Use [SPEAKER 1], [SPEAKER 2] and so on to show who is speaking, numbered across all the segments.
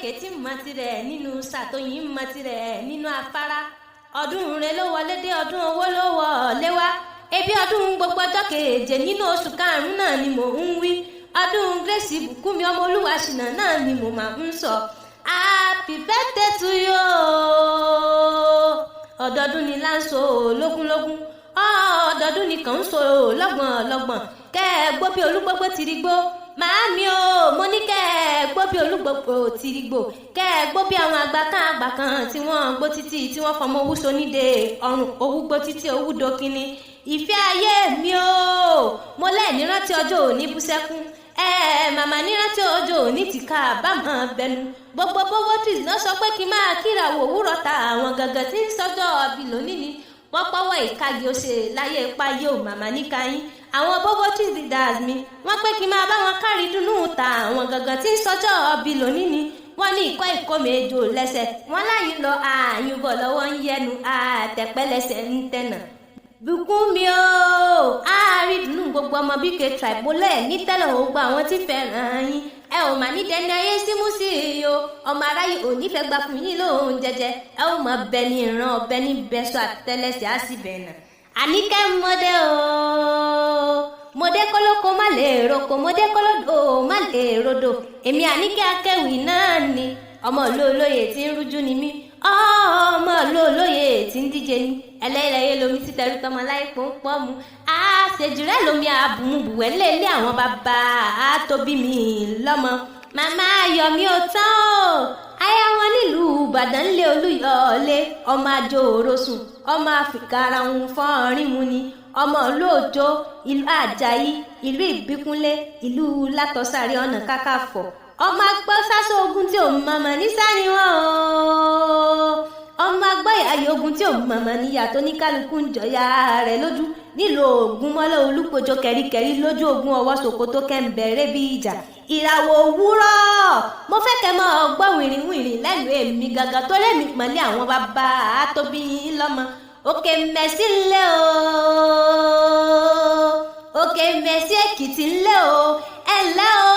[SPEAKER 1] èkìtì mọ́ tirẹ̀ nínú sàtóyìn mọ́ tirẹ̀ nínú afárá ọdún rẹ ló wọlé dé ọdún owó ló wọlé wá ebi ọdún gbogbo ọjọ́ keje nínú oṣù karùn-ún náà ni mò ń wí ọdún Grace Bukunmi ọmọ Oluwasina náà ni mo máa ń sọ happy birthday to you ọdọọdún ni láǹso lógúnlógún ọdọọdún ni kàn ń so lọ́gbọ̀nlọ́gbọ̀n kẹ́ ẹ gbó bí olúgbógbó ti rí gbó màámi o mo ní kẹ́ ẹ gbó bí olúgbógbó ti rí gbó kẹ́ ẹ gbó bí àwọn àgbà kan tí wọ́n gbó títí tí wọ́n fọmọ owú soníde ọrùn owú gbó títí owú dókínní ìfẹ́ ayé mi o mo lẹ́ẹ̀ nírántí ọjọ́ òní bú sẹ́kún màmá nírántí ọjọ́ òní ti ká àbámọ̀ bẹnu gbogbo poverty náà sọ pé kí n máa kíra wò òwúrọ̀ ta àwọn gangan tí ń sọ́jọ́ ọbí lónìí ni wọ́n pọ́wọ́ ìkagi ọ̀sẹ̀ láyé ipa yóò màmá níkàyín àwọn poverty leaders mi wọ́n pé kí n máa bá wọn kárí dùnnú ta àwọn gangan tí ń sọ́jọ́ ọbí lónìí ni wọ́n ní ìkọ́ ìkọ́mẹ́jọ lẹ́sẹ̀ wọ́n láyé lọ àyùbọ̀ lọ́wọ́ ń yẹnu àtẹ̀pẹ́lẹsẹ̀ ń tẹ̀nà Bukunmi o àárídùnnú gbogbo ọmọ BK tribe ní tẹ́lẹ̀ ò gba àwọn tí fẹ́ràn yín ẹ ò mà ní dẹni ayé símú sí i o ọmọ aráyé ò nífẹ̀ẹ́ gbà fún yín lóhun jẹjẹ ẹ ò mọ bẹ ní ìran ọbẹ ní bẹsọ àtẹlẹsẹ á sì bẹ̀ nà Anike mọdé o mọdé kólókó má lè roko mọdé kólódò má lè rodò èmi Anike Akewi náà ni ọmọ olóòlóye tí ń rújú ni mí ọmọ olóòlóye tí ń díje ni ẹlẹ́yẹlẹ́yẹ lomi tí tẹ̀rù tọmọ láì pọ́npọ́n mu àṣejùrẹ́ lomi àbùmùbùwẹ̀ ńlẹ̀ẹ́lẹ́ àwọn bàbá àtòbí mi lọ́mọ màmá ayọ̀mí ò tán o aya wọn nílùú Ìbàdàn ńlẹ̀ Olúyọ̀lé ọmọ àjò òrosùn ọmọ àfikàrà ń fọ́ọ̀rín mu ni ọmọ olóòjó ìlú Àjàyí ìlú Ìbíkúnlé ìlú Látọ̀sàrí Ọ̀nà Kakanfò ọmọ agbọ́ sásọ ogun tí ò mọ̀mọ́ ní sáni wọn o ọmọ agbáyàyè ogun tí ò mọ̀mọ́ níyà tó ní kálukú ń jọyà rẹ̀ lójú nílò ogun mọ́lẹ̀ olúkojọ kẹ̀ríkẹ̀rí lójú ogun ọwọ́ Sòkòtò kẹ́ńbẹ̀rẹ̀ bí ìjà ìràwọ̀ òwúrọ̀ mo fẹ́ kẹ́ mọ́ ọgbọ́n wìrìwìrì lẹ́nu èmi gàgà tó lẹ́mìí pọ̀nlé àwọn bàbá àtòbí lọ́mọ okeimesi ńlẹ̀ o okeimesi Èkìtì ńlẹ̀ o ẹ̀lẹ́ o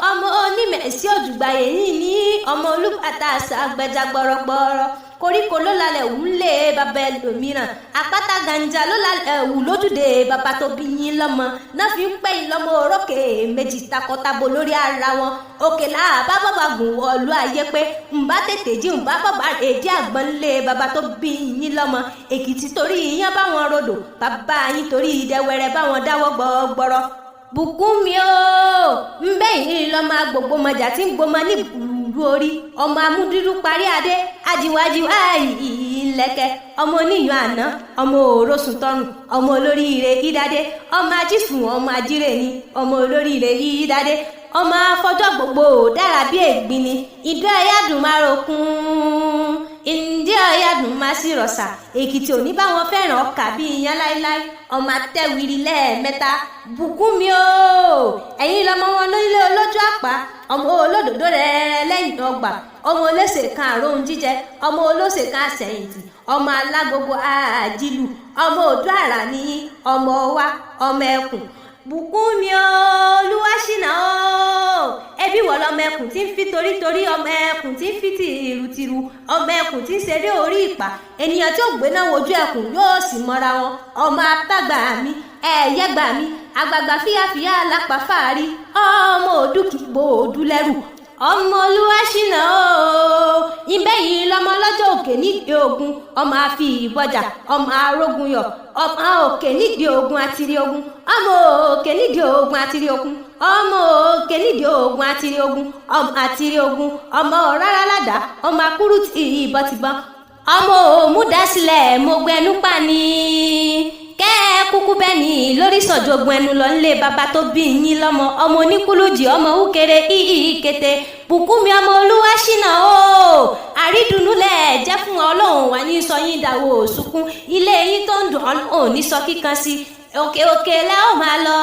[SPEAKER 1] ọmọ onímẹ̀sí òjùgbàyè yìí ní ọmọ olùbàtà àṣà àgbẹjà gbọrọgbọrọ koríko ló lálẹ́ wù lé bàbá ẹlòmíràn àpáta gànjà ló lálẹ́ wù lójúde bàbá tó bí yín lọ́mọ náà fi ń pẹ́ yín lọ́mọ orókè méjì takọtabo lórí ara wọn òkè làbá bàbá gùn wọ̀lú ayé pé ǹbá tètè jí ǹbá bàbá èdè àgbọn lé bàbá tó bí yín lọ́mọ Èkìtì torí iyán báwọn rodò bàbá yín torí ìdẹwẹrẹ báwọn dáwọ́ gbọgbọrọ Bukunmi o ńbẹ yìí lọmọ agbègbè mọjà tí ń gbọmọ ní ìlú orí ọmọ amúdúdú parí adé ajiwajiwa ìlẹ̀kẹ̀ ọmọ oníyàn àná ọmọ òrosùn tọrùn ọmọ olóríire ìdádé ọmọ ajísùn ọmọ ajíre ni ọmọ olóríire ìdádé ọmọ afọjọ́ gbogbo dára bí ègbin ni ìdó ẹyádùn máa rokun ìdí ẹyádùn máa sì rọ̀ṣà Èkìtì òní báwọn fẹ́ràn ọkà bí iyán láíláí ọmọ atẹ́wìrì lẹ́ẹ̀mẹ́ta Bukunmi o ẹ̀yin lọmọ wọn lórílé olójú àpá ọmọ olódòdó rẹ̀ lẹ́yìn ọgbà ọmọ olóṣè kan àròhun jíjẹ ọmọ olóṣè kan àṣẹyìntì ọmọ alágogo àjílù ọmọ òdú àrà ní ọmọ wa ọmọ ẹkùn Bukunmi Oluwasina o ẹbí wọ lọmọ ẹkùn tí ń fi torítorí ọmọ ẹkùn tí ń fi tìrùtìrù ọmọ ẹkùn tí ń ṣeré orí ìpà ènìyàn tí ó gbéná wojú ẹkùn yóò sì mọ́ra wọn ọmọ àtàgbà mi ẹ̀ẹ́yẹ́gbà mi àgbààgbà fíyàfíyà lápá fàárí ọmọ òdùkìgbò òdúlẹ́rù ọmọ Oluwasina o ìbẹ́ yìí lọmọ lọ́jọ́ òkè nídìí ogun ọmọ àfi ìbọjà ọmọ arógun yọ ọmọ òkè nídìí ogun àtìrí ogun ọmọ òkè nídìí ogun àtìrí ogun ọmọ òkè nídìí ogun àtìrí ogun ọmọ àtìrí ogun ọmọ rárá ládàá ọmọ akúrú tí ìbọtìbọn ọmọ òmùdásílẹ̀ mo gbẹnu pa ni kẹ́ kúkú bẹ́ẹ̀ ni lórí sọ̀jọ̀gbọ̀n ẹnu lọ nílé bàbá tó bí yín lọ́mọ ọmọ oníkúlùjì ọmọ wúkere kété Bukunmi ọmọ Oluwasina o àrídùnnú lẹ̀ jẹ́ fún Ọlọ́run wà ní sọ yín dàwọ̀ òsùnkún ilé yín tó ń dùn Ọlọ́run ní sọ kíkan sí òkè òkè lẹ́ ò máa lọ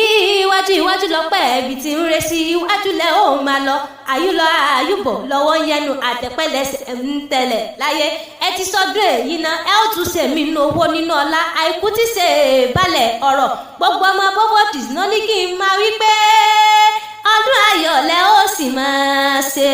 [SPEAKER 1] iwájú iwájú lọ́pẹ́ ibi tí ń re sí iwájú lẹ́ ò máa lọ àyùlọ àyùbọ̀ lọ́wọ́ yẹnu àtẹ̀pẹ́lẹsẹ̀ ń tẹ̀lẹ̀ láyé ẹ ti sọdún èyí ná ẹ ó tún ṣe mí nínú owó nínú ọlá àìkú tí ṣe balẹ̀ ọ̀rọ̀ gbogbo ọmọ bọ́bọ́dì náà ní kí n máa wí pé ọdún ayọ̀ lẹ́ ó sì máa ṣe.